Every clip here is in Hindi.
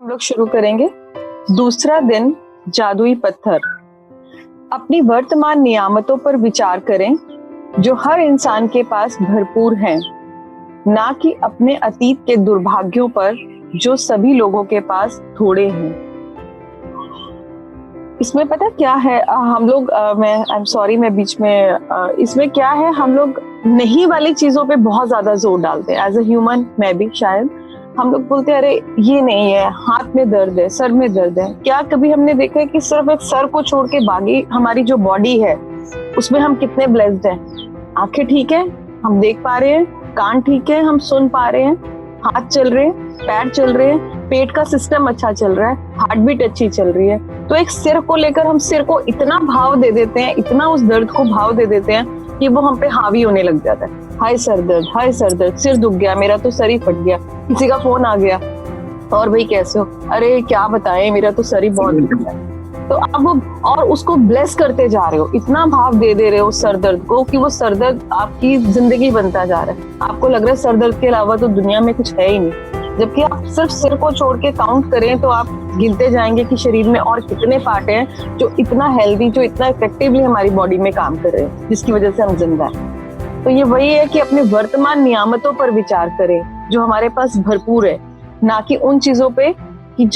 हम लोग शुरू करेंगे। दूसरा दिन, जादुई पत्थर। अपनी वर्तमान नियामतों पर विचार करें जो हर इंसान के पास भरपूर हैं, ना कि अपने अतीत के दुर्भाग्यों पर जो सभी लोगों के पास थोड़े हैं। इसमें पता क्या है, हम लोग मैं आई एम सॉरी मैं बीच में इसमें क्या है, हम लोग नहीं वाली चीजों पे बहुत ज्यादा जोर डालते हैं। एज अ ह्यूमन मैं भी शायद हम लोग बोलते हैं अरे ये नहीं है, हाथ में दर्द है, सर में दर्द है। क्या कभी हमने देखा है कि सिर्फ एक सर को छोड़ के बाकी हमारी जो बॉडी है उसमें हम कितने ब्लेस्ड हैं। आंखें ठीक है, हम देख पा रहे हैं, कान ठीक है, हम सुन पा रहे हैं, हाथ चल रहे हैं, पैर चल रहे हैं, पेट का सिस्टम अच्छा चल रहा है, हार्ट बीट अच्छी चल रही है। तो एक सिर को लेकर हम सिर को इतना भाव दे देते हैं, इतना उस दर्द को भाव दे देते हैं कि वो हम पे हावी होने लग जाता है। हाय सर दर्द, हाय सर दर्द, सिर दुख गया, मेरा तो सर ही फट गया, किसी का फोन आ गया, और भाई कैसे हो, अरे क्या बताएं मेरा तो सर ही बहुत दुख गया। तो आप वो और उसको ब्लेस करते जा रहे हो, इतना भाव दे दे रहे हो सर दर्द को कि वो सर दर्द आपकी जिंदगी बनता जा रहा है। आपको लग रहा है सर दर्द के अलावा तो दुनिया में कुछ है ही नहीं। जबकि आप सिर्फ सिर को छोड़ के काउंट करें तो आप गिनते जाएंगे कि शरीर में और कितने पार्ट हैं जो इतना हेल्दी, जो इतना इफेक्टिवली हमारी बॉडी में काम कर रहे हैं, जिसकी वजह से हम जिंदा हैं। तो ये वही है कि अपने वर्तमान नियामतों पर विचार करें जो हमारे पास भरपूर है, ना कि उन चीजों पे कि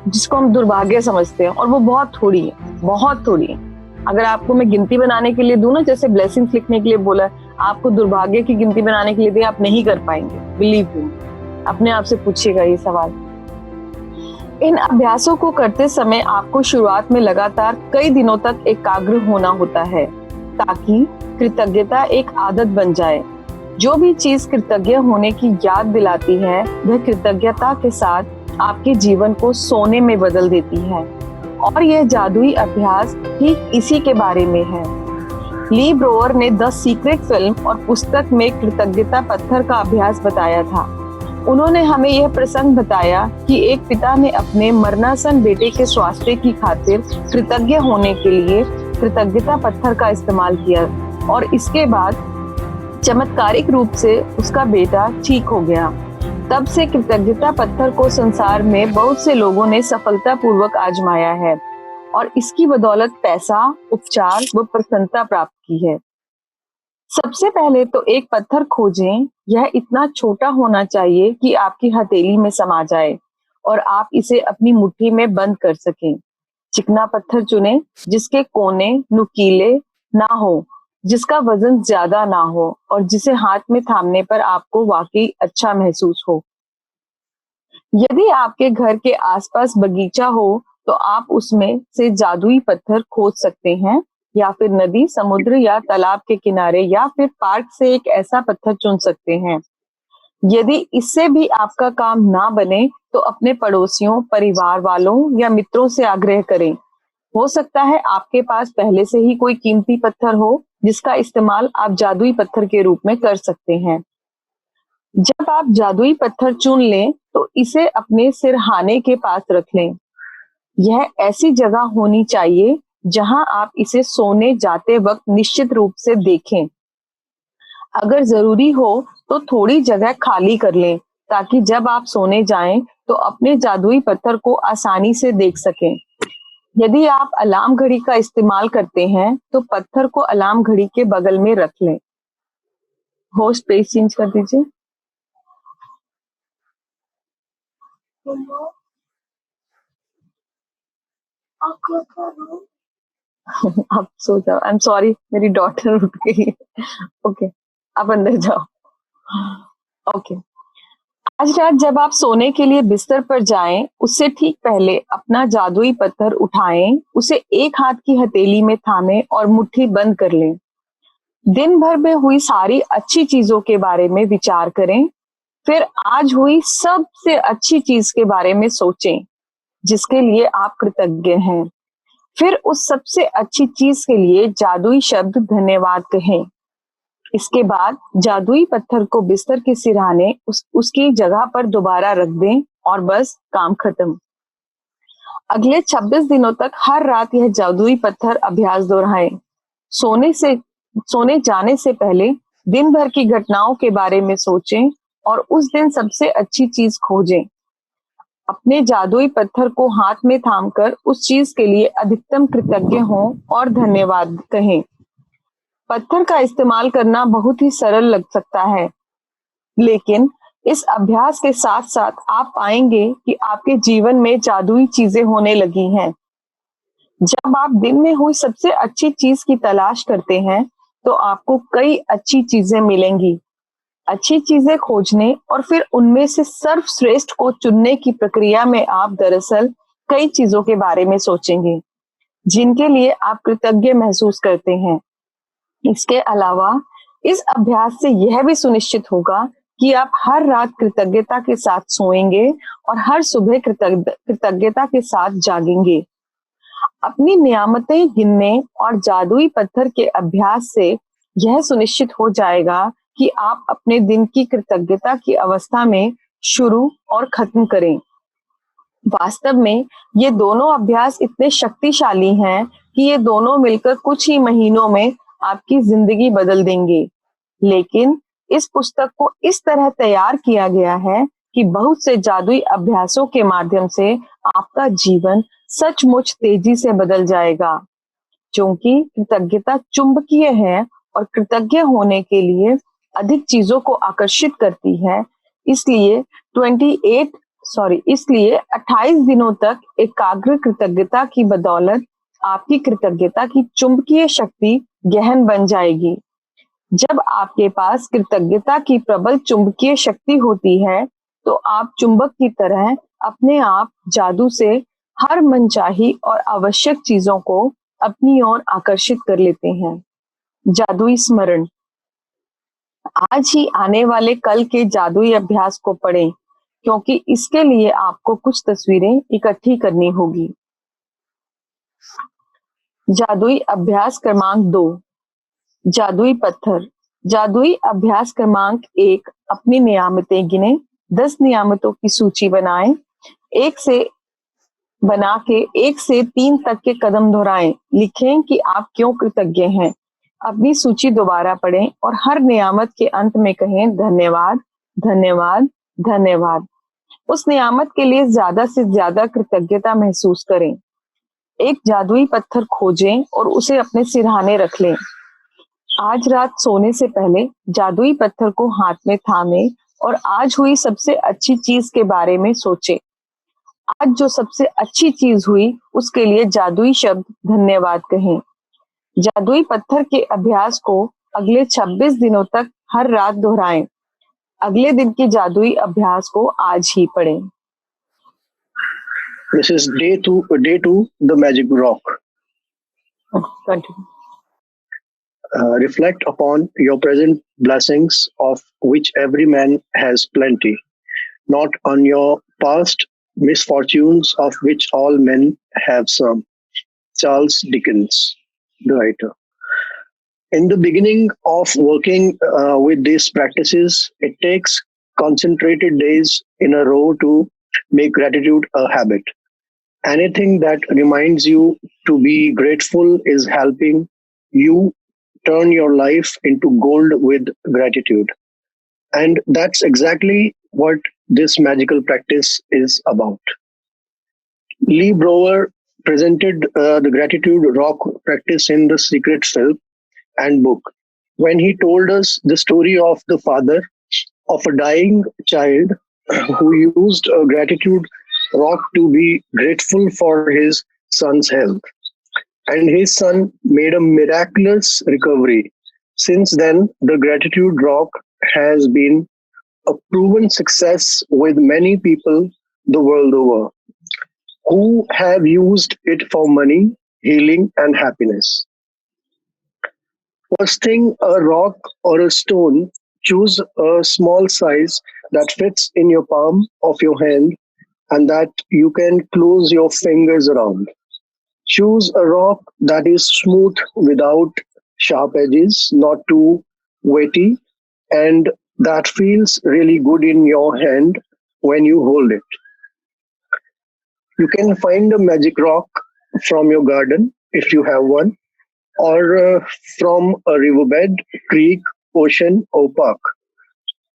जिसको हम दुर्भाग्य समझते हैं, और वो बहुत थोड़ी है, बहुत थोड़ी है। अगर आपको मैं गिनती बनाने के लिए दूं ना, जैसे ब्लेसिंग्स लिखने के लिए बोला, आपको दुर्भाग्य की गिनती बनाने के लिए दे, आप नहीं कर पाएंगे, बिलीव मी। अपने आप से पूछिएगा ये सवाल। इन अभ्यासों को करते समय आपको शुरुआत में लगातार कई दिनों तक एकाग्र होना होता है ताकि कृतज्ञता एक आदत बन जाए। जो भी चीज कृतज्ञ होने की याद दिलाती है वह कृतज्ञता के साथ आपके जीवन को सोने में बदल देती है, और यह जादुई अभ्यास ठीक इसी के बारे में है। ली ब्रोअर ने द सीक्रेट फिल्म और पुस्तक में कृतज्ञता पत्थर का अभ्यास बताया था। उन्होंने हमें यह प्रसंग बताया कि एक पिता ने अपने मरणासन बेटे के स्वास्थ्य की खातिर कृतज्ञ होने के लिए कृतज्ञता पत्थर का इस्तेमाल किया, और इसके बाद चमत्कारिक रूप से उसका बेटा ठीक हो गया। तब से कृतज्ञता पत्थर को संसार में बहुत से लोगों ने सफलतापूर्वक आजमाया है, और इसकी बदौलत पैसा, उपचार व प्रसन्नता प्राप्त की है। सबसे पहले तो एक पत्थर खोजें। यह इतना छोटा होना चाहिए कि आपकी हथेली में समा जाए और आप इसे अपनी मुट्ठी में बंद कर सकें। चिकना पत्थर चुनें जिसके कोने नुकीले ना हो, जिसका वजन ज्यादा ना हो, और जिसे हाथ में थामने पर आपको वाकई अच्छा महसूस हो। यदि आपके घर के आसपास बगीचा हो तो आप उसमें से जादुई पत्थर खोज सकते हैं, या फिर नदी, समुद्र या तालाब के किनारे, या फिर पार्क से एक ऐसा पत्थर चुन सकते हैं। यदि इससे भी आपका काम ना बने तो अपने पड़ोसियों, परिवार वालों या मित्रों से आग्रह करें। हो सकता है आपके पास पहले से ही कोई कीमती पत्थर हो जिसका इस्तेमाल आप जादुई पत्थर के रूप में कर सकते हैं। जब आप जादुई पत्थर चुन लें तो इसे अपने सिरहाने के पास रख लें। यह ऐसी जगह होनी चाहिए जहां आप इसे सोने जाते वक्त निश्चित रूप से देखें। अगर जरूरी हो तो थोड़ी जगह खाली कर लें ताकि जब आप सोने जाएं तो अपने जादुई पत्थर को आसानी से देख सकें। यदि आप अलार्म घड़ी का इस्तेमाल करते हैं तो पत्थर को अलार्म घड़ी के बगल में रख लें। होस्ट पेज चेंज कर दीजिए। आप सो जाओ, आई एम सॉरी मेरी डॉटर उठ गई। ओके, आप अंदर जाओ। ओके, आज रात जब आप सोने के लिए बिस्तर पर जाएं, उससे ठीक पहले अपना जादुई पत्थर उठाएं, उसे एक हाथ की हथेली में थामें और मुट्ठी बंद कर लें। दिन भर में हुई सारी अच्छी चीजों के बारे में विचार करें, फिर आज हुई सबसे अच्छी चीज के बारे में सोचें जिसके लिए आप कृतज्ञ हैं। फिर उस सबसे अच्छी चीज के लिए जादुई शब्द धन्यवाद कहें। इसके बाद जादुई पत्थर को बिस्तर के सिरहाने उसकी जगह पर दोबारा रख दें और बस काम खत्म। अगले 26 दिनों तक हर रात यह जादुई पत्थर अभ्यास दोहराएं। सोने जाने से पहले दिन भर की घटनाओं के बारे में सोचें और उस दिन सबसे अच्छी चीज खोजें। अपने जादुई पत्थर को हाथ में थामकर उस चीज के लिए अधिकतम कृतज्ञ हों और धन्यवाद कहें। पत्थर का इस्तेमाल करना बहुत ही सरल लग सकता है, लेकिन इस अभ्यास के साथ साथ आप पाएंगे कि आपके जीवन में जादुई चीजें होने लगी हैं। जब आप दिन में हुई सबसे अच्छी चीज की तलाश करते हैं, तो आपको कई अच्छी चीजें मिलेंगी। अच्छी चीजें खोजने और फिर उनमें से सर्वश्रेष्ठ को चुनने की प्रक्रिया में आप दरअसल कई चीजों के बारे में सोचेंगे, जिनके लिए आप कृतज्ञ महसूस करते हैं। इसके अलावा इस अभ्यास से यह भी सुनिश्चित होगा कि आप हर रात कृतज्ञता के साथ सोएंगे और हर सुबह कृतज्ञता के साथ जागेंगे। अपनी नियामतें गिनने और जादुई पत्थर के अभ्यास से यह सुनिश्चित हो जाएगा कि आप अपने दिन की कृतज्ञता की अवस्था में शुरू और खत्म करें। वास्तव में ये दोनों अभ्यास इतने शक्तिशाली हैं कि ये दोनों मिलकर कुछ ही महीनों में आपकी जिंदगी बदल देंगे। लेकिन इस पुस्तक को इस तरह तैयार किया गया है कि बहुत से जादुई अभ्यासों के माध्यम से आपका जीवन सचमुच तेजी से बदल जाएगा। क्योंकि कृतज्ञता चुंबकीय है और कृतज्ञ होने के लिए अधिक चीजों को आकर्षित करती है। इसलिए 28 दिनों तक एकाग्र कृतज्ञता की बदौलत आपकी कृतज्ञता की चुंबकीय शक्ति गहन बन जाएगी। जब आपके पास कृतज्ञता की प्रबल चुंबकीय शक्ति होती है, तो आप चुंबक की तरह अपने आप जादू से हर मनचाही और आवश्यक चीजों को अपनी ओर आकर्षित कर लेते हैं। जादुई स्मरण। आज ही आने वाले कल के जादुई अभ्यास को पढ़ें, क्योंकि इसके लिए आपको कुछ तस्वीरें इकट्ठी करनी होगी। जादुई अभ्यास क्रमांक 2, जादुई पत्थर। जादुई अभ्यास क्रमांक 1, अपनी नियामतें गिने। 10 नियामतों की सूची बनाएं। एक से 3 तक के कदम दोहराएं। लिखें कि आप क्यों कृतज्ञ हैं। अपनी सूची दोबारा पढ़ें और हर नियामत के अंत में कहें धन्यवाद, धन्यवाद, धन्यवाद। उस नियामत के लिए ज्यादा से ज्यादा कृतज्ञता महसूस करें। एक जादुई पत्थर खोजें और उसे अपने सिरहाने रख लें। आज रात सोने से पहले जादुई पत्थर को हाथ में थामें और आज हुई सबसे अच्छी चीज के बारे में सोचें। आज जो सबसे अच्छी चीज हुई उसके लिए जादुई शब्द धन्यवाद कहें। जादुई पत्थर के अभ्यास को अगले 26 दिनों तक हर रात दोहराएं। अगले दिन के जादुई अभ्यास को आज ही पढ़ें। This is day two, the magic rock. Continue. Reflect upon your present blessings, of which every man has plenty, not on your past misfortunes, of which all men have some. Charles Dickens, the writer. In the beginning of working with these practices, it takes concentrated days in a row to make gratitude a habit. Anything that reminds you to be grateful is helping you turn your life into gold with gratitude. And that's exactly what this magical practice is about. Lee Brower presented the gratitude rock practice in The Secret Film and book when he told us the story of the father of a dying child who used a gratitude rock to be grateful for his son's health. And his son made a miraculous recovery. Since then, the gratitude rock has been a proven success with many people the world over who have used it for money, healing, and happiness. First thing, a rock or a stone, choose a small size that fits in your palm of your hand and that you can close your fingers around. Choose a rock that is smooth without sharp edges, not too weighty, and that feels really good in your hand when you hold it. You can find a magic rock from your garden if you have one, or from a riverbed, creek, ocean, or park.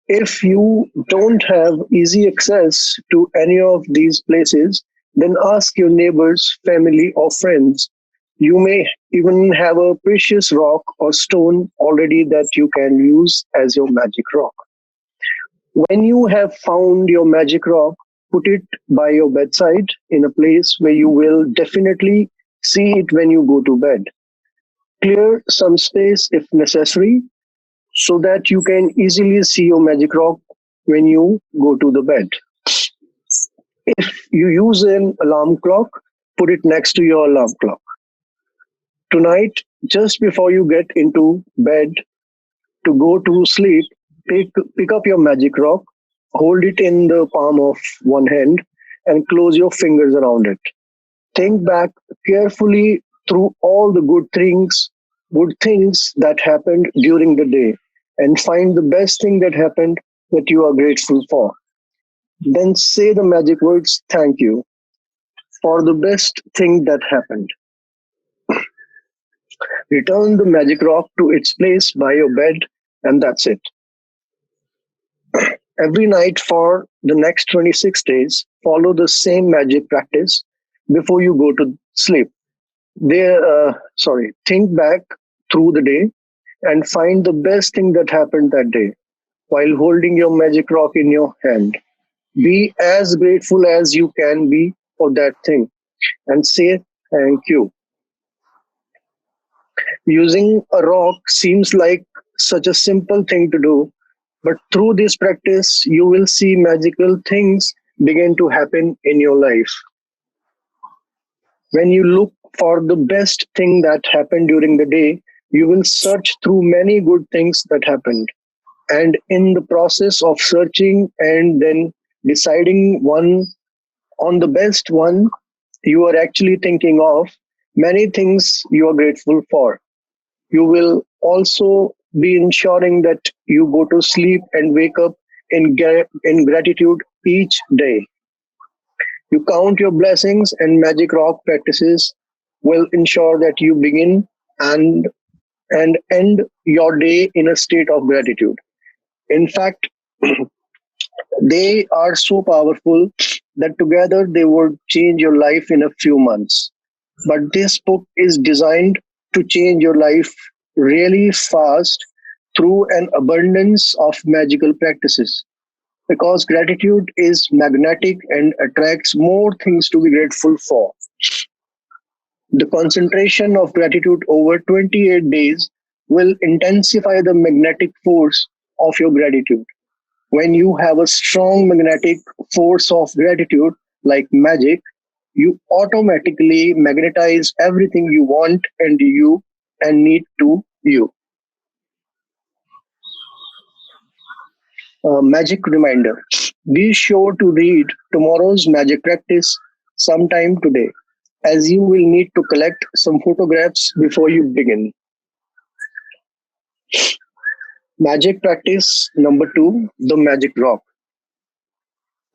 If you don't have easy access to any of these places, then ask your neighbors, family, or friends. You may even have a precious rock or stone already that you can use as your magic rock. When you have found your magic rock, put it by your bedside in a place where you will definitely see it when you go to bed. Clear some space if necessary so that you can easily see your magic rock when you go to the bed. If you use an alarm clock, put it next to your alarm clock. Tonight, just before you get into bed to go to sleep, pick up your magic rock, hold it in the palm of one hand, and close your fingers around it. Think back carefully through all the good things that happened during the day, and find the best thing that happened that you are grateful for. Then say the magic words thank you for the best thing that happened. Return the magic rock to its place by your bed, and that's it. Every night for the next 26 days, follow the same magic practice before you go to sleep. Think back through the day and find the best thing that happened that day while holding your magic rock in your hand. Be as grateful as you can be for that thing and say thank you. Using a rock seems like such a simple thing to do, but through this practice, you will see magical things begin to happen in your life. When you look for the best thing that happened during the day, you will search through many good things that happened. And in the process of searching and then deciding one on the best one, you are actually thinking of many things you are grateful for. You will also be ensuring that you go to sleep and wake up in gratitude each day. You count your blessings, and magic rock practices will ensure that you begin and end your day in a state of gratitude. In fact, they are so powerful that together they would change your life in a few months. But this book is designed to change your life really fast through an abundance of magical practices. Because gratitude is magnetic and attracts more things to be grateful for. The concentration of gratitude over 28 days will intensify the magnetic force of your gratitude. When you have a strong magnetic force of gratitude, like magic, you automatically magnetize everything you want and need to you. Magic reminder. Be sure to read tomorrow's magic practice sometime today, as you will need to collect some photographs before you begin. Magic practice number two, the magic rock.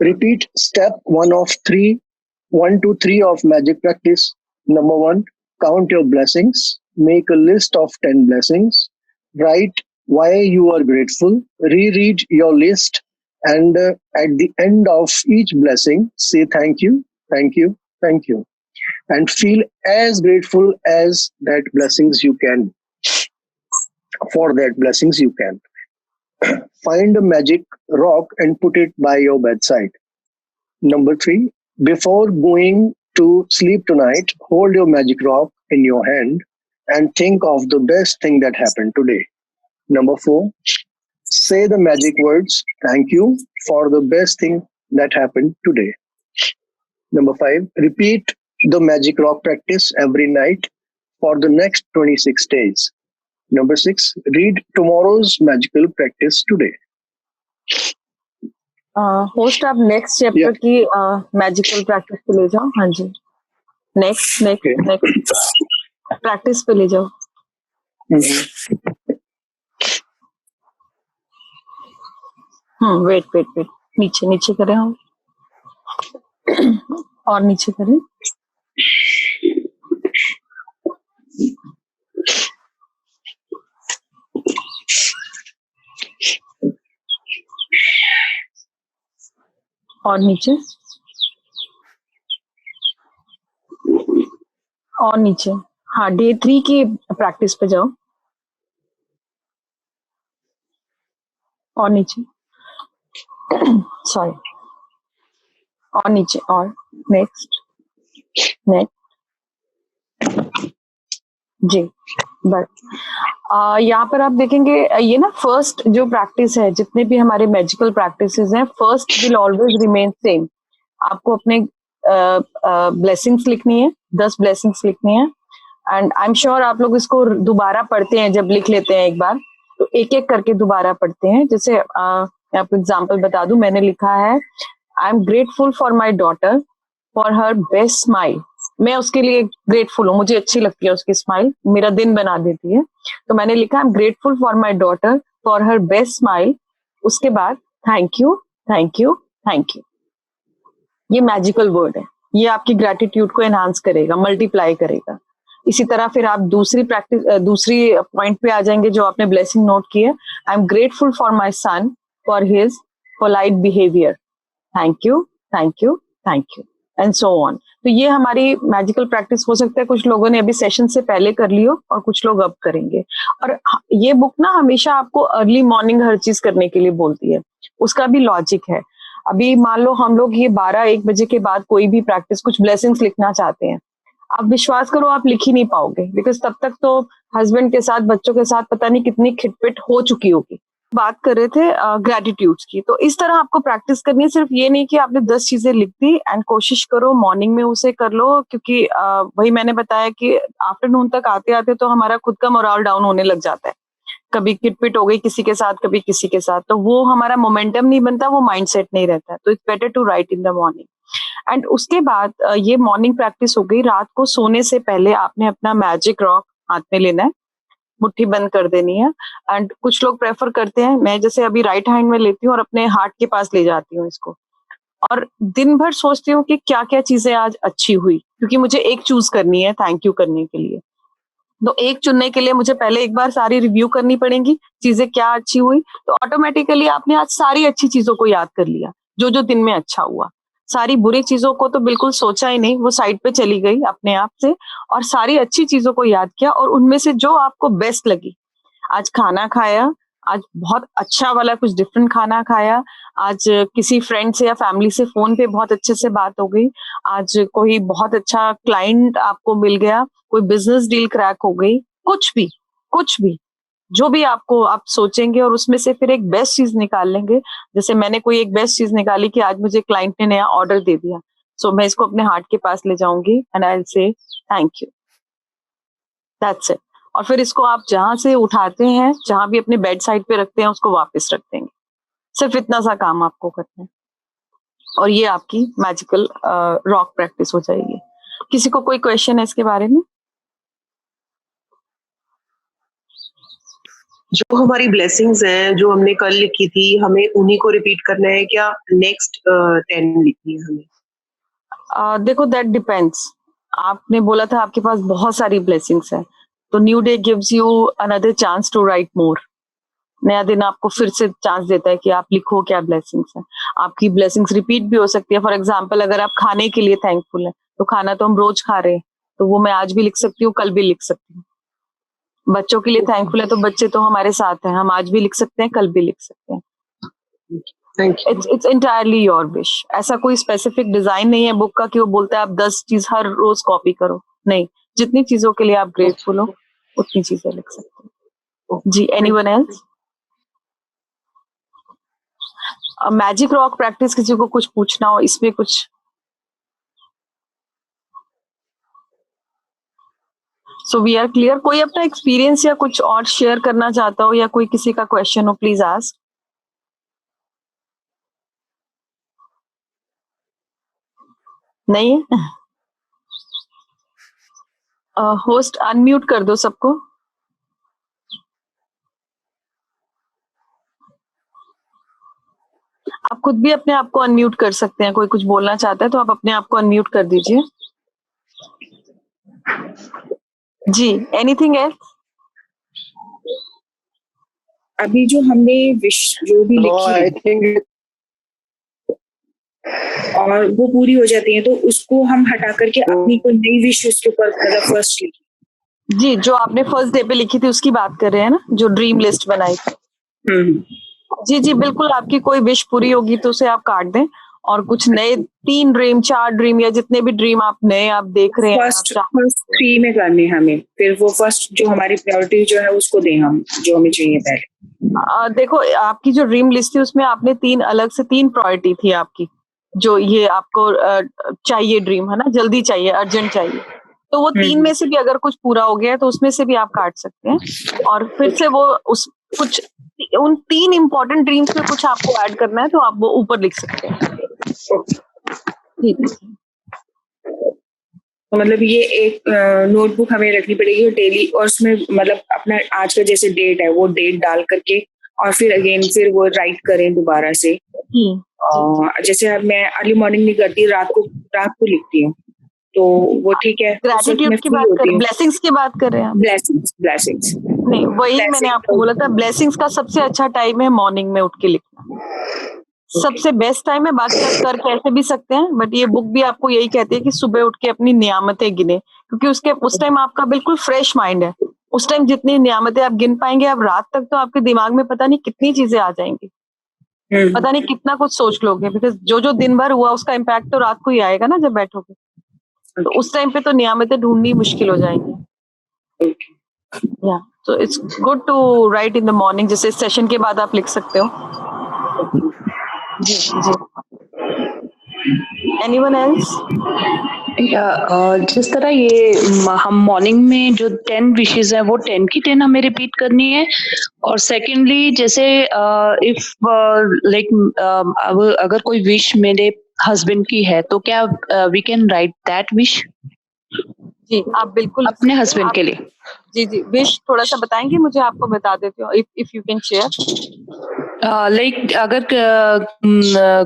Repeat step one to three of magic practice. Number one, count your blessings. Make a list of 10 blessings. Write why you are grateful. Reread your list. And at the end of each blessing, say thank you, thank you, thank you. And feel as grateful as that blessings you can, for that blessings you can. Find a magic rock and put it by your bedside. Number three, before going to sleep tonight, hold your magic rock in your hand and think of the best thing that happened today. Number four, say the magic words, thank you for the best thing that happened today. Number five, repeat the magic rock practice every night for the next 26 days. Number six, read tomorrow's magical practice today. Host आप नेक्स्ट Yeah. चैप्टर की मैजिकल प्रैक्टिस पे ले जाओ. हाँ जी, next Okay. Next next practice पे ले जाओ. Mhm. वेट वेट वेट, नीचे नीचे करें हम, और नीचे करें. और नीचे, और नीचे। हाँ, डे 3 की प्रैक्टिस पे जाओ, और नीचे, सॉरी, और नीचे, और नेक्स्ट, नेक्स्ट, जी, बस। यहाँ पर आप देखेंगे ये ना फर्स्ट जो प्रैक्टिस है, जितने भी हमारे मैजिकल प्रैक्टिसेस हैं, first will always remain same. आपको अपने ब्लेसिंग्स लिखनी है, 10 ब्लेसिंग्स लिखनी है, एंड आई एम श्योर आप लोग इसको दोबारा पढ़ते हैं, जब लिख लेते हैं एक बार तो एक एक करके दोबारा पढ़ते हैं। जैसे मैं आपको एग्जाम्पल बता दूं, मैंने लिखा है I am grateful for my daughter for her best smile. मैं उसके लिए ग्रेटफुल हूँ, मुझे अच्छी लगती है उसकी स्माइल, मेरा दिन बना देती है। तो मैंने लिखा आई am grateful for my daughter for her best smile. उसके बाद thank you, thank you, thank you. ये मैजिकल वर्ड है, ये आपकी ग्रेटिट्यूड को एनहांस करेगा, मल्टीप्लाई करेगा। इसी तरह फिर आप दूसरी प्रैक्टिस, दूसरी पॉइंट पे आ जाएंगे जो आपने ब्लेसिंग नोट की है, I am grateful for my son for his polite behaviour, thank you, thank you, thank you, and so on. तो ये हमारी मैजिकल प्रैक्टिस हो सकता है कुछ लोगों ने अभी सेशन से पहले कर ली हो और कुछ लोग अब करेंगे। और ये बुक ना हमेशा आपको अर्ली मॉर्निंग हर चीज करने के लिए बोलती है, उसका भी लॉजिक है। अभी मान लो हम लोग ये 12-1 बजे के बाद कोई भी प्रैक्टिस, कुछ ब्लेसिंग्स लिखना चाहते हैं, आप विश्वास करो आप लिख ही नहीं पाओगे, बिकॉज तब तक तो हस्बैंड के साथ, बच्चों के साथ पता नहीं कितनी खिटपिट हो चुकी होगी। बात कर रहे थे ग्रेटिट्यूड्स की, तो इस तरह आपको प्रैक्टिस करनी है। सिर्फ ये नहीं कि आपने 10 चीजें लिख दी, एंड कोशिश करो मॉर्निंग में उसे कर लो, क्योंकि वही मैंने बताया कि आफ्टरनून तक आते आते तो हमारा खुद का मोरल डाउन होने लग जाता है। कभी किटपिट हो गई किसी के साथ, कभी किसी के साथ, तो वो हमारा मोमेंटम नहीं बनता, वो माइंडसेट नहीं रहता है। तो it's better to write in the morning. And उसके बाद ये मॉर्निंग प्रैक्टिस हो गई। रात को सोने से पहले आपने अपना मैजिक रॉक हाथ में लेना है, मुट्ठी बंद कर देनी है। एंड कुछ लोग प्रेफर करते हैं, मैं जैसे अभी राइट हैंड में लेती हूँ और अपने हार्ट के पास ले जाती हूँ इसको, और दिन भर सोचती हूँ कि क्या क्या चीजें आज अच्छी हुई, क्योंकि मुझे एक चूज करनी है थैंक यू करने के लिए। तो एक चुनने के लिए मुझे पहले एक बार सारी रिव्यू करनी पड़ेगी, चीजें क्या अच्छी हुई। तो ऑटोमेटिकली आपने आज सारी अच्छी चीजों को याद कर लिया, जो जो दिन में अच्छा हुआ। सारी बुरी चीजों को तो बिल्कुल सोचा ही नहीं, वो साइड पे चली गई अपने आप से, और सारी अच्छी चीजों को याद किया, और उनमें से जो आपको बेस्ट लगी, आज खाना खाया, आज बहुत अच्छा वाला कुछ डिफरेंट खाना खाया, आज किसी फ्रेंड से या फैमिली से फोन पे बहुत अच्छे से बात हो गई, आज कोई बहुत अच्छा क्लाइंट आपको मिल गया, कोई बिजनेस डील क्रैक हो गई, कुछ भी, कुछ भी, जो भी आपको आप सोचेंगे और उसमें से फिर एक बेस्ट चीज निकाल लेंगे। जैसे मैंने कोई एक बेस्ट चीज निकाली कि आज मुझे क्लाइंट ने नया ऑर्डर दे दिया, सो मैं इसको अपने हार्ट के पास ले जाऊंगी and I will say thank you, that's it. और फिर इसको आप जहां से उठाते हैं, जहां भी अपने बेड साइड पे रखते हैं, उसको वापस रख देंगे। सिर्फ इतना सा काम आपको करना है, और ये आपकी मैजिकल रॉक प्रैक्टिस हो जाएगी। किसी को कोई क्वेश्चन है इसके बारे में? जो हमारी ब्लेसिंग्स हैं जो हमने कल लिखी थी, हमें उन्हीं को रिपीट करना है क्या नेक्स्ट 10 लिखनी है हमें? देखो दैट डिपेंड्स। आपने बोला था आपके पास बहुत सारी ब्लेसिंग्स है, तो new day gives you another chance to write more. नया दिन आपको फिर से चांस देता है कि आप लिखो क्या ब्लेसिंग्स है। आपकी ब्लेसिंग्स रिपीट भी हो सकती है। फॉर एग्जाम्पल, अगर आप खाने के लिए थैंकफुल है, तो खाना तो हम रोज खा रहे हैं, तो वो मैं आज भी लिख सकती हूँ, कल भी लिख सकती हूँ। बच्चों के लिए थैंकफुल है, तो बच्चे तो हमारे साथ हैं, हम आज भी लिख सकते हैं, कल भी लिख सकते हैं। It's entirely your wish. ऐसा कोई स्पेसिफिक डिजाइन नहीं है बुक का कि वो बोलता है आप 10 चीज हर रोज कॉपी करो, नहीं। जितनी चीजों के लिए आप ग्रेटफुल हो उतनी चीजें लिख सकते हो। जी, anyone else? Magic rock practice किसी को कुछ पूछना हो इसमें कुछ? So we are clear. कोई अपना एक्सपीरियंस या कुछ और शेयर करना चाहता हो, या कोई किसी का क्वेश्चन हो, प्लीज आस्क। नहीं है? होस्ट अनम्यूट कर दो सबको। आप खुद भी अपने आप को अनम्यूट कर सकते हैं। कोई कुछ बोलना चाहता है तो आप अपने आप को अनम्यूट कर दीजिए। जी, एनीथिंग एल्स? अभी जो हमने विश जो भी No, लिखी I है, think और वो पूरी हो जाती है तो उसको हम हटा करके अपनी कोई नई विश उसके ऊपर मतलब फर्स्ट लिखी। जी, जो आपने फर्स्ट डे पे लिखी थी उसकी बात कर रहे हैं ना, जो ड्रीम लिस्ट बनाई थी? जी, जी, बिल्कुल। आपकी कोई विश पूरी होगी तो उसे आप काट दें और कुछ नए 3 ड्रीम, 4 ड्रीम या जितने भी ड्रीम आप नए आप देख रहे हैं, आप फर्स्ट 3 में करनी है हमें, फिर वो फर्स्ट जो हमारी प्रायोरिटी जो है उसको दें हम, जो हमें चाहिए पहले। देखो, आपकी जो ड्रीम लिस्ट थी उसमें आपने 3 अलग से 3 प्रायोरिटी थी आपकी, जो ये आपको चाहिए ड्रीम, है ना? जल्दी चाहिए, अर्जेंट चाहिए। तो वो 3 में से भी अगर कुछ पूरा हो गया है तो उसमें से भी आप काट सकते हैं और फिर से वो उस कुछ उन 3 इम्पोर्टेंट ड्रीम्स में कुछ आपको ऐड करना है तो आप वो ऊपर लिख सकते हैं। ठीक है। तो मतलब ये एक नोटबुक हमें रखनी पड़ेगी डेली, और उसमें मतलब अपना आज का जैसे डेट है वो डेट डाल करके और फिर अगेन फिर वो राइट करें दोबारा से। जैसे अब मैं अर्ली मॉर्निंग नहीं करती, रात को लिखती हूँ, तो वो ठीक है। ग्रैटिट्यूड की बात कर, ब्लेसिंग्स की बात कर रहे हैं? ब्लेसिंग्स नहीं, वही मैंने आपको बोला था, ब्लेसिंग्स का सबसे अच्छा टाइम है मॉर्निंग में उठ के लिखना। सबसे बेस्ट टाइम है। बाकी आप कर कैसे भी सकते हैं, बट ये बुक भी आपको यही कहती है कि सुबह उठ के अपनी नियामतें गिने, क्योंकि उस टाइम आपका बिल्कुल फ्रेश माइंड है। उस टाइम जितनी नियामतें आप गिन पाएंगे, आप रात तक तो आपके दिमाग में पता नहीं कितनी चीजें आ जाएंगी, पता नहीं कितना कुछ सोच लोगे, बिकॉज जो दिन भर हुआ उसका इम्पैक्ट तो रात को ही आएगा ना जब बैठोगे। तो उस टाइम पे तो नियामतें ढूंढनी मुश्किल हो जाएंगी। या तो it's good to write in the morning, जैसे सेशन के बाद आप लिख सकते हो। जी जी। Anyone else? जिस तरह ये हम मॉर्निंग में जो 10 विशेस हैं वो 10 की 10 हमें रिपीट करनी है, और सेकेंडली जैसे इफ लाइक अब अगर कोई विश मेरे हस्बैंड की है तो क्या we can write that wish? जी, आप बिल्कुल अपने हस्बैंड के लिए। जी जी, विश थोड़ा सा बताएंगे मुझे, आपको बता देती हूँ if you can share. Like अगर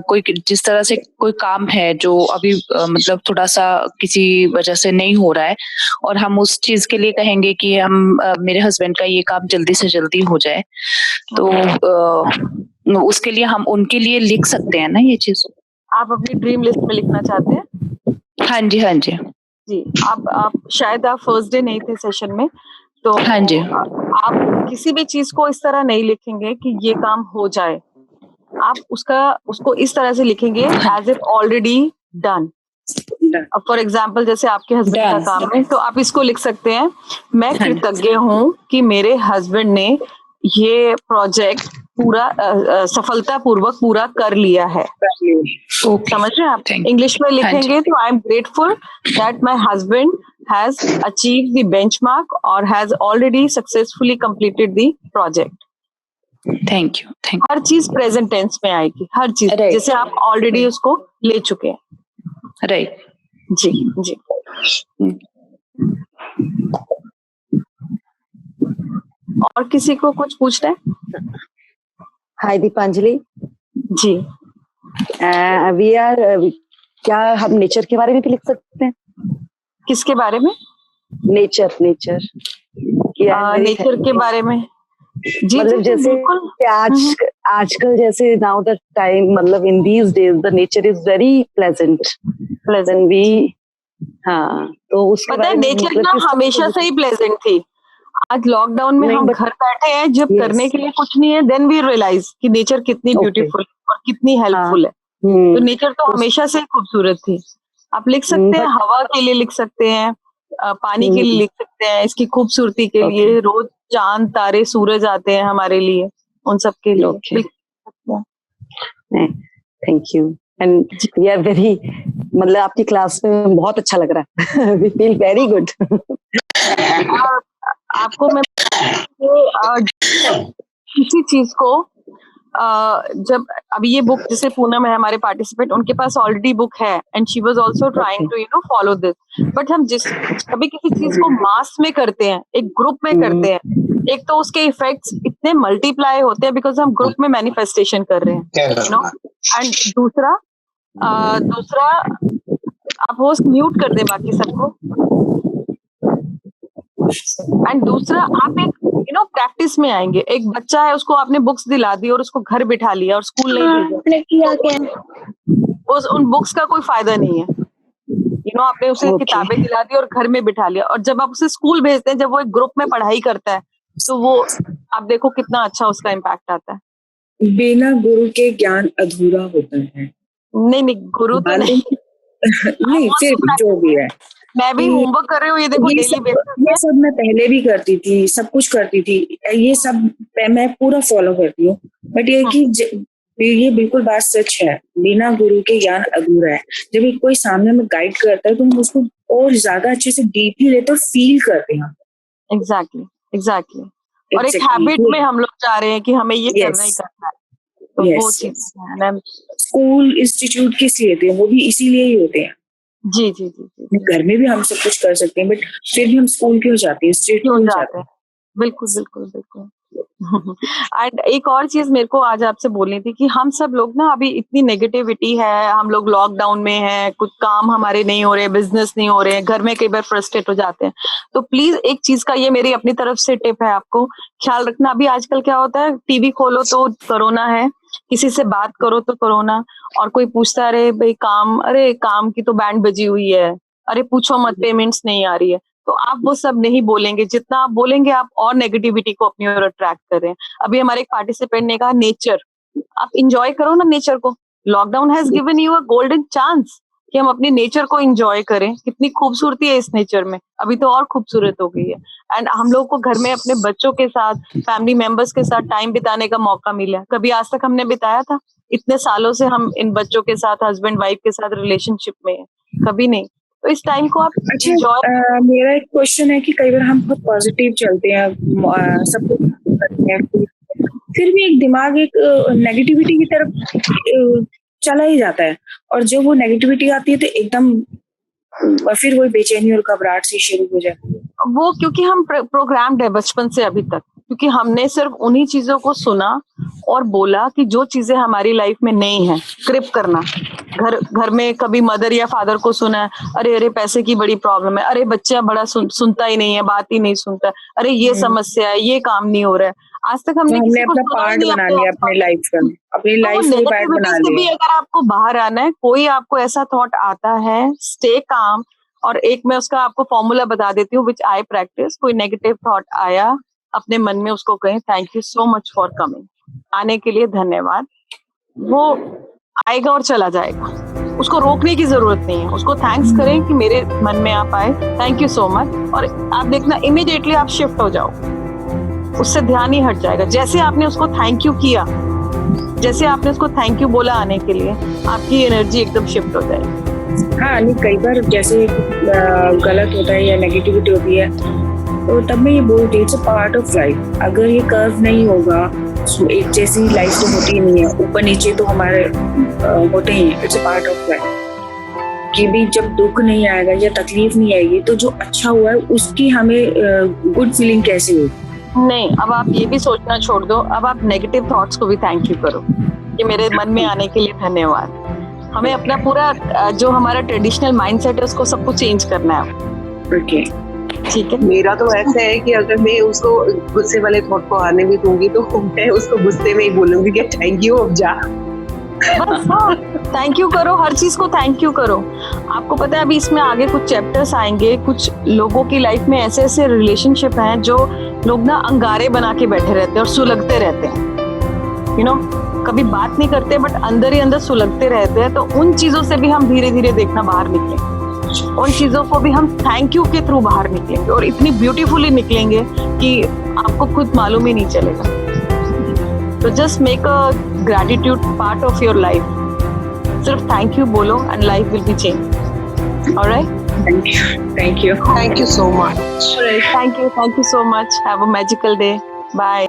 कोई जिस तरह से कोई काम है जो अभी मतलब थोड़ा सा किसी वजह से नहीं हो रहा है और हम उस चीज के लिए कहेंगे कि हम मेरे हस्बैंड का ये काम जल्दी से जल्दी हो जाए, तो उसके लिए हम उनके लिए लिख सकते हैं ना ये चीज? आप अपनी ड्रीम लिस्ट में लिखना चाहते हैं? हाँ जी, हाँ जी जी। आप शायद आप फर्स्ट डे नहीं थे सेशन में, तो हाँ जी। आप किसी भी चीज को इस तरह नहीं लिखेंगे कि ये काम हो जाए, आप उसको इस तरह से लिखेंगे एज इफ ऑलरेडी डन। अब फॉर एग्जाम्पल जैसे आपके हस्बैंड का काम है तो आप इसको लिख सकते हैं, मैं कृतज्ञ हूँ कि मेरे हस्बैंड ने ये प्रोजेक्ट पूरा सफलता पूर्वक पूरा कर लिया है। समझ रहे हैं आप? इंग्लिश में लिखेंगे तो आई am grateful that my husband has achieved the benchmark or has already successfully completed the project. Thank you. हर चीज प्रेजेंट टेंस में आएगी, हर चीज जैसे आप ऑलरेडी उसको ले चुके हैं। राइट जी जी। और किसी को कुछ पूछना है? हाय दीपांजलि जी। वी आर क्या हम नेचर के बारे में भी लिख सकते हैं? किसके बारे में? नेचर नेचर के बारे में? जी, मतलब जैसे आजकल जैसे नाउ द टाइम, मतलब in these days the nature is very pleasant we. हाँ, तो उसके पता है नेचर ना हमेशा से ही प्लेजेंट थी। आज लॉकडाउन में हम घर बैठे हैं, जब करने के लिए कुछ नहीं है, देन वी रियलाइज कि नेचर कितनी ब्यूटीफुल और कितनी हेल्पफुल है। तो नेचर तो हमेशा से खूबसूरत थी। आप लिख सकते हैं, हवा के लिए लिख सकते हैं, पानी के लिए लिख सकते हैं, इसकी खूबसूरती के लिए। रोज चांद तारे सूरज आते हैं हमारे लिए, उन सब के लिए। Thank you and we are very, मतलब आपकी क्लास में बहुत अच्छा लग रहा है। We feel very good. आपको मैं किसी चीज को जब अभी ये बुक जैसे पूनम है हमारे पार्टिसिपेंट, उनके पास ऑलरेडी बुक है and she was also trying to follow this, but हम कभी किसी चीज को मास में करते हैं, एक ग्रुप में करते हैं, एक तो उसके इफेक्ट्स इतने मल्टीप्लाई होते हैं बिकॉज हम ग्रुप में मैनिफेस्टेशन कर रहे हैं, एंड दूसरा आप होस्ट म्यूट कर दें बाकी सबको, एंड दूसरा आप एक प्रैक्टिस में आएंगे। एक बच्चा है, उसको आपने बुक्स दिला दी और उसको घर बिठा लिया और स्कूल नहीं भेजा, उन बुक्स का कोई फायदा नहीं है। आपने उसे किताबें दिला दी और घर में बिठा लिया, और जब आप उसे स्कूल भेजते हैं, जब वो एक ग्रुप में पढ़ाई करता है, तो वो आप देखो कितना अच्छा उसका इम्पैक्ट आता है। बिना गुरु के ज्ञान अधूरा होता है। नहीं गुरु तो नहीं नहीं, फिर जो भी है, मैं भी होमवर्क कर रही हूँ, ये देखो डेली बेसिस पे। ये सब मैं पहले भी करती थी, सब कुछ करती थी, ये सब मैं पूरा फॉलो करती हूँ, बट ये कि ये बिल्कुल बात सच है, बिना गुरु के ज्ञान अधूरा है। जब कोई सामने में गाइड करता है तो हम उसको और ज्यादा अच्छे से डीपली लेते और फील करते हैं। एग्जैक्टली और एक हैबिट में हम लोग चाह रहे हैं कि हमें ये करना ही करना है, तो वो चीज स्कूल इंस्टीट्यूट किस लिए थे, वो भी इसीलिए ही होते हैं। जी। घर में भी हम सब कुछ कर सकते हैं, बट फिर भी हम स्कूल क्यों जाते हैं, इंस्टीट्यूट क्यों जाते हैं? बिल्कुल एंड एक और चीज मेरे को आज आपसे बोलनी थी कि हम सब लोग ना अभी इतनी नेगेटिविटी है, हम लोग लॉकडाउन में हैं, कुछ काम हमारे नहीं हो रहे, बिजनेस नहीं हो रहे, घर में कई बार फ्रस्ट्रेट हो जाते हैं। तो प्लीज एक चीज का, ये मेरी अपनी तरफ से टिप है, आपको ख्याल रखना। अभी आजकल क्या होता है, टीवी खोलो तो कोरोना है, किसी से बात करो तो कोरोना, और कोई पूछता है अरे भाई काम की तो बैंड बजी हुई है, अरे पूछो मत पेमेंट्स नहीं आ रही है। तो आप वो सब नहीं बोलेंगे, जितना आप बोलेंगे आप और नेगेटिविटी को अपनी ओर अट्रैक्ट कर रहे हैं। अभी हमारे एक पार्टिसिपेंट ने कहा नेचर, आप इंजॉय करो ना नेचर को। Lockdown has given you a golden chance कि हम अपने नेचर को एंजॉय करें। कितनी खूबसूरती है इस नेचर में, अभी तो और खूबसूरत हो गई है। एंड हम लोग को घर में अपने बच्चों के साथ, फैमिली मेंबर्स के साथ टाइम बिताने का मौका मिला। कभी आज तक हमने बिताया था? इतने सालों से हम इन बच्चों के साथ, हस्बैंड वाइफ के साथ रिलेशनशिप में है, कभी नहीं। तो इस टाइम को आप एंजॉय। मेरा एक क्वेश्चन है कि कई बार हम बहुत पॉजिटिव चलते हैं, सब कुछ करते हैं, फिर भी एक दिमाग एक नेगेटिविटी की तरफ चला ही जाता है, और जब वो नेगेटिविटी आती है तो एकदम फिर वो बेचैनी और घबराहट सी शुरू हो जाती है। वो क्योंकि हम प्रोग्राम्ड है बचपन से अभी तक, क्योंकि हमने सिर्फ उन्हीं चीजों को सुना और बोला कि जो चीजें हमारी लाइफ में नहीं है। क्रिप करना, घर में कभी मदर या फादर को सुना है, अरे पैसे की बड़ी प्रॉब्लम है, अरे बच्चा बड़ा सुनता ही नहीं है, बात ही नहीं सुनता, अरे ये समस्या है, ये काम नहीं हो रहा है। आज तक हमने अपना पार्ट बना लिया अपने लाइफ का, अपनी लाइफ को पार्ट बना लिया। भी अगर आपको बाहर आना है, कोई आपको ऐसा थॉट आता है, स्टे काम। और एक मैं उसका आपको फॉर्मूला बता देती हूँ विच आई प्रैक्टिस। कोई नेगेटिव थॉट आया अपने मन में, उसको कहें thank you so much for coming, आने के लिए धन्यवाद। वो आएगा और चला जाएगा, उसको रोकने की जरूरत नहीं है। उसको थैंक्स करें कि मेरे मन में आप आए, थैंक यू सो मच, और आप देखना इमीडिएटली आप शिफ्ट हो जाओ, उससे ध्यान ही हट जाएगा। जैसे आपने उसको थैंक यू किया, जैसे आपने उसको थैंक यू बोला आने के लिए, आपकी एनर्जी एकदम शिफ्ट हो जाएगी। हाँ, नहीं कई बार जैसे गलत होता है या नेगेटिविटी होती है, तो तब मैं ये बोलती हूँ it's a part of life. अगर ये कर्व नहीं होगा, एक जैसी लाइफ तो होती नहीं है, ऊपर नीचे तो हमारे होते ही हैं। It's a part of life कि भी जब दुख नहीं आएगा या तकलीफ नहीं आएगी, तो जो अच्छा हुआ है उसकी हमें गुड फीलिंग कैसे होगी? नहीं, अब आप ये भी सोचना छोड़ दो, अब आप नेगेटिव थॉट्स को भी थैंक यू करो कि मेरे मन में आने के लिए धन्यवाद। हमें अपना पूरा जो हमारा ट्रेडिशनल माइंडसेट है उसको सबको चेंज करना है। ओके, ठीक है। मेरा तो ऐसा है कि अगर मैं उसको गुस्से वाले थॉट को आने भी दूंगी तो मैं उसको गुस्से में ही बोलूंगी कि थैंक यू, अब जा। बस हाँ, थैंक यू करो, हर चीज को थैंक यू करो। आपको पता है अभी इसमें आगे कुछ चैप्टर्स आएंगे, कुछ लोगों की लाइफ में ऐसे ऐसे रिलेशनशिप हैं जो लोग ना अंगारे बना के बैठे रहते हैं और सुलगते रहते हैं। यू नो, कभी बात नहीं करते बट अंदर ही अंदर सुलगते रहते हैं। तो उन चीजों से भी हम धीरे धीरे देखना बाहर निकलेंगे, उन चीजों को भी हम थैंक यू के थ्रू बाहर निकलेंगे, और इतनी ब्यूटीफुली निकलेंगे कि आपको खुद मालूम ही नहीं चलेगा। तो just make a gratitude part of your life. सिर्फ थैंक यू बोलो and life will be change. Alright, thank you so much. Thank you so much. Have a magical day. Bye.